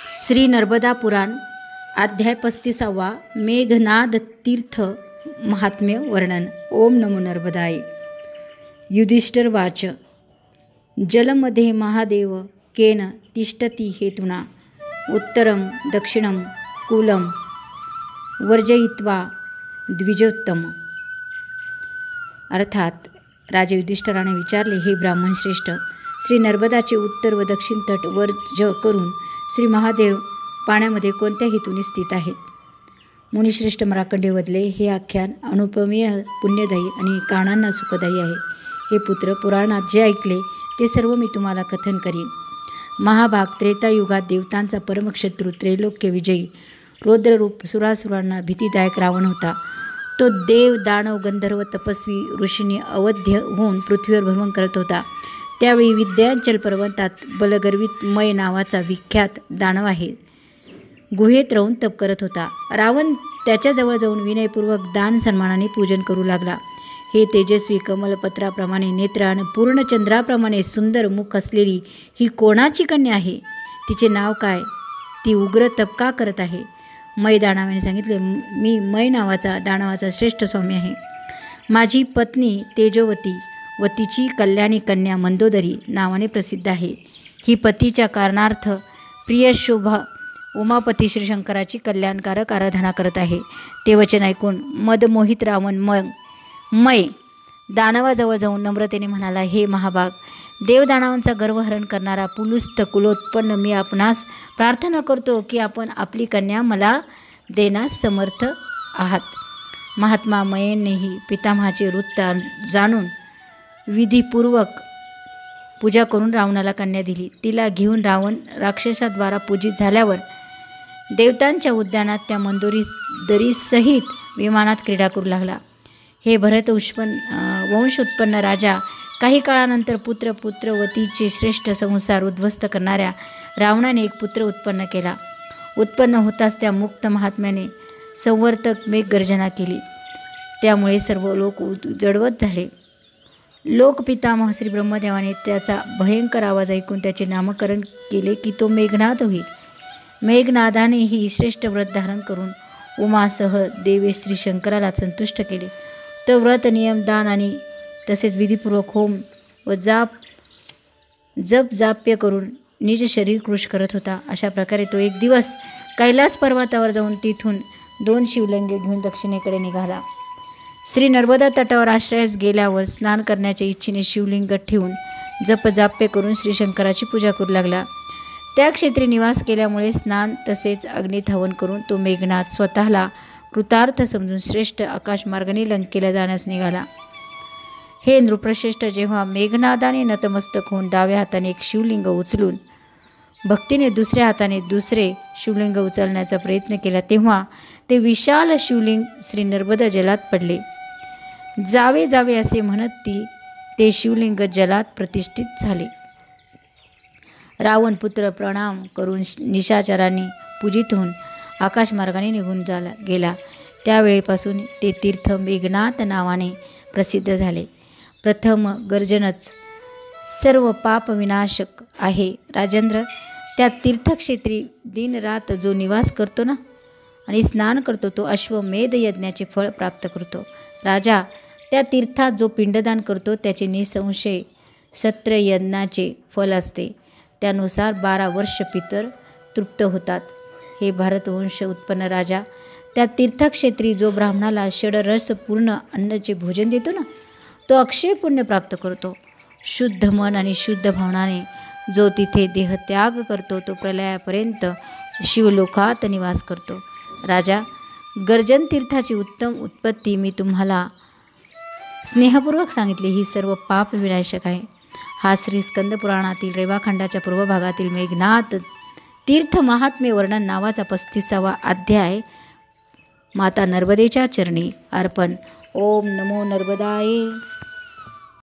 श्री नर्मदा पुराण अध्याय 35 मेघनाद तीर्थ महात्म्य वर्णन। ओम नमो नर्मदाय। युधिष्ठिर वाच जलमध्ये महादेव केन तिष्ठति हेतुना उत्तरं दक्षिणं कूलं वर्जयित्वा द्विजोत्तम। अर्थात राजे युधिष्ठिराने विचारले, हे ब्राह्मण श्रेष्ठ, श्री नर्मदाचे उत्तर व दक्षिण तट वर्ज करून श्री महादेव पाण्यामध्ये कोणत्या हेतूने स्थित आहेत? मुनिश्रेष्ठ मार्कंडेय वदले, हे आख्यान अनुपमीय पुण्यदायी आणि कानांना सुखदायी आहे। हे पुत्र, पुराणात जे ऐकले ते सर्व मी तुम्हाला कथन करीन। महाभाग त्रेतायुगात देवतांचा परमशत्रू त्रैलोक्य विजयी रौद्ररूप सुरासुरांना भीतीदायक रावण होता। तो देव दानव गंधर्व तपस्वी ऋषींनी अवध्य होऊन पृथ्वीवर भ्रमण करत होता। त्यावेळी विंध्याचल पर्वतात बलगर्वित मय नावाचा विख्यात दानव आहे गुहेत राहून तप करत होता। रावण त्याच्याजवळ जाऊन विनयपूर्वक दान सन्मानाने पूजन करू लागला। हे तेजस्वी कमलपत्राप्रमाणे नेत्र आणि पूर्ण चंद्राप्रमाणे सुंदर मुख असलेली ही कोणाची कन्या आहे? तिचे नाव काय? ती उग्र तप का करत आहे? मय दानवाने सांगितले, मी मय नावाचा दानवाचा श्रेष्ठ स्वामी आहे। माझी पत्नी तेजोवती व तिची कल्याणी कन्या मंदोदरी नावाने प्रसिद्ध आहे। ही पतीच्या कारणार्थ प्रिय शोभा उमापती श्री शंकराची कल्याणकारक आराधना करत आहे। ते वचन ऐकून मदमोहित रावण मय दानवाजवळ जाऊन नम्रतेने म्हणाला, हे महाभाग, देवदानवांचा गर्वहरण करणारा पुलुस्थ कुलोत्पन्न, मी आपणास प्रार्थना करतो की आपण आपली कन्या मला देण्यास समर्थ आहात। महात्मा मयेनेही पितामहाचे वृत्त जाणून विधीपूर्वक पूजा करून रावणाला कन्या दिली। तिला घेऊन रावण राक्षसाद्वारा पूजित झाल्यावर देवतांच्या उद्यानात त्या मंदोदरीसहित विमानात क्रीडा करू लागला। हे वंशोत्पन्न राजा, काही काळानंतर पुत्रवतीचे श्रेष्ठ संसार उद्ध्वस्त करणाऱ्या रावणाने एक पुत्र उत्पन्न केला। उत्पन्न होताच त्या मुक्त महात्म्याने संवर्तक मेघगर्जना केली। त्यामुळे सर्व लोक जडवत झाले। लोकपितामह श्री ब्रह्मदेवाने त्याचा भयंकर आवाज ऐकून त्याचे नामकरण केले की तो मेघनाद होईल। मेघनादाने ही श्रेष्ठ व्रत धारण करून उमासह देवे श्री शंकराला संतुष्ट केले। तो व्रत नियम दान आणि तसेच विधीपूर्वक होम व जप जाप्य करून निज शरीर कृश करत होता। अशा प्रकारे तो एक दिवस कैलास पर्वतावर जाऊन तिथून 2 शिवलिंगे घेऊन दक्षिणेकडे निघाला। श्री नर्मदा तटावर आश्रयास गेल्यावर स्नान करण्याच्या इच्छेने शिवलिंग ठेवून जपजाप्य करून श्री शंकराची पूजा करू लागला। त्या क्षेत्री निवास केल्यामुळे स्नान तसेच अग्नीत हवन करून तो मेघनाद स्वतःला कृतार्थ समजून श्रेष्ठ आकाशमार्गाने लंकेला जाण्यास निघाला। हे नृपश्रेष्ठ, जेव्हा मेघनादाने नतमस्तक होऊन डाव्या हाताने एक शिवलिंग उचलून भक्तीने दुसऱ्या हाताने दुसरे शिवलिंग उचलण्याचा प्रयत्न केला, तेव्हा ते विशाल शिवलिंग श्री नर्मदा जलात पडले। जावे जावे असे म्हणत ते शिवलिंग जलात प्रतिष्ठित झाले। रावण पुत्र प्रणाम करून निशाचरांनी पूजित होऊन आकाशमार्गाने निघून गेला। त्यावेळेपासून ते तीर्थ मेघनाद नावाने प्रसिद्ध झाले। प्रथम गर्जनच सर्व पाप विनाशक आहे। राजेंद्र, त्या तीर्थक्षेत्री दिनरात जो निवास करतो ना आणि स्नान करतो तो अश्वमेध यज्ञाचे फळ प्राप्त करतो। राजा, त्या तीर्थात जो पिंडदान करतो त्याचे निसंशय सत्रयज्ञाचे फल असते। त्यानुसार 12 वर्ष पितर तृप्त होतात। हे भारतवंश उत्पन्न राजा, त्या तीर्थक्षेत्री जो ब्राह्मणाला षडरस पूर्ण अन्नाचे भोजन देतो ना तो अक्षय पुण्य प्राप्त करतो। शुद्ध मन आणि शुद्ध भावनाने जो तिथे देहत्याग करतो तो प्रलयापर्यंत शिवलोकात निवास करतो। राजा, गर्जन तीर्थाची उत्तम उत्पत्ती मी तुम्हाला स्नेहपूर्वक सांगितली। ही सर्व पाप विनाशक आहे। हा श्री स्कंद पुराणातील रेवाखंडाच्या पूर्व भागातील मेघनाद तीर्थ महात्म्य वर्णन नावाचा 35वा अध्याय माता नर्मदेच्या चरणी अर्पण। ओम नमो नर्मदाय।